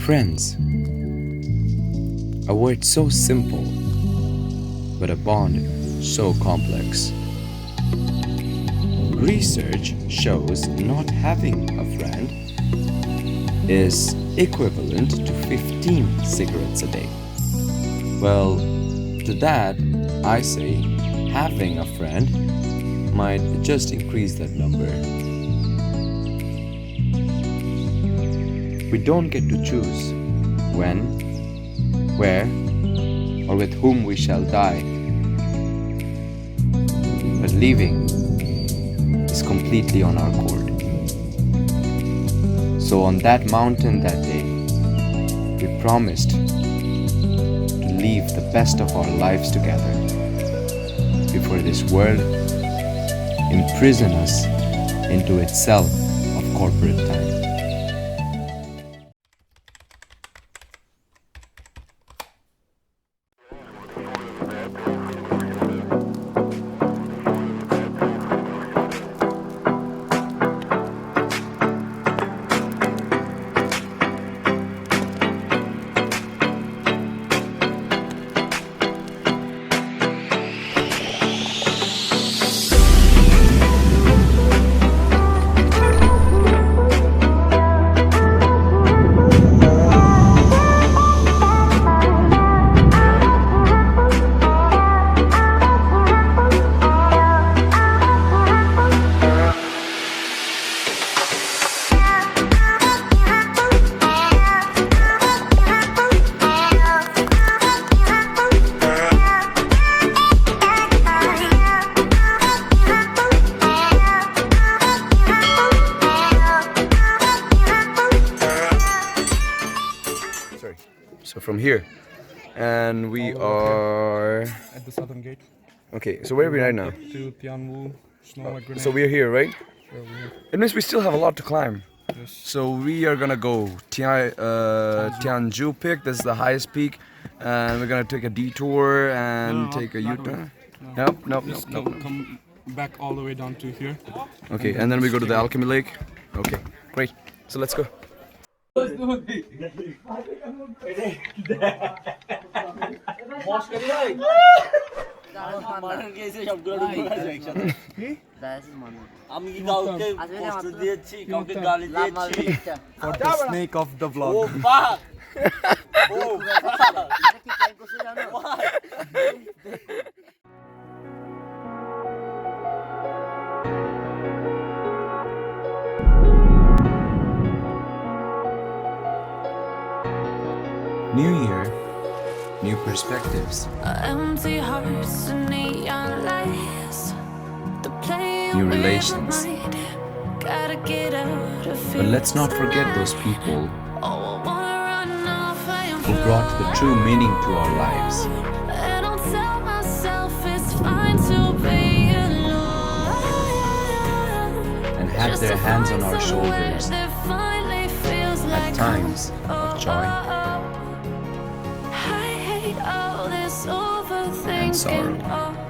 Friends, a word so simple, but a bond so complex. Research shows not having a friend is equivalent to 15 cigarettes a day. Well, to that, I say having a friend might just increase that number. We don't get to choose when, where, or with whom we shall die. But leaving is completely on our accord. So on that mountain that day, we promised to leave the best of our lives together before this world imprison us into itself of corporate time. So from here, and we are at the southern gate. Okay, so where are we right now? To Tianzhushan. So we are here, right? Yeah, we're here. It means we still have a lot to climb. Yes. So we are gonna go Tianzhu peak. This is the highest peak, and we're gonna take a detour and take a U-turn. Nope. Just come back all the way down to here. Okay, and then we go to the Alchemy Lake. Okay, great. So let's go. For the snake of the vlog. New year, new perspectives, empty hearts and neon lights. new relations. But let's not forget those people who brought the true meaning to our lives. And had their hands on our shoulders at times of joy and sorrow.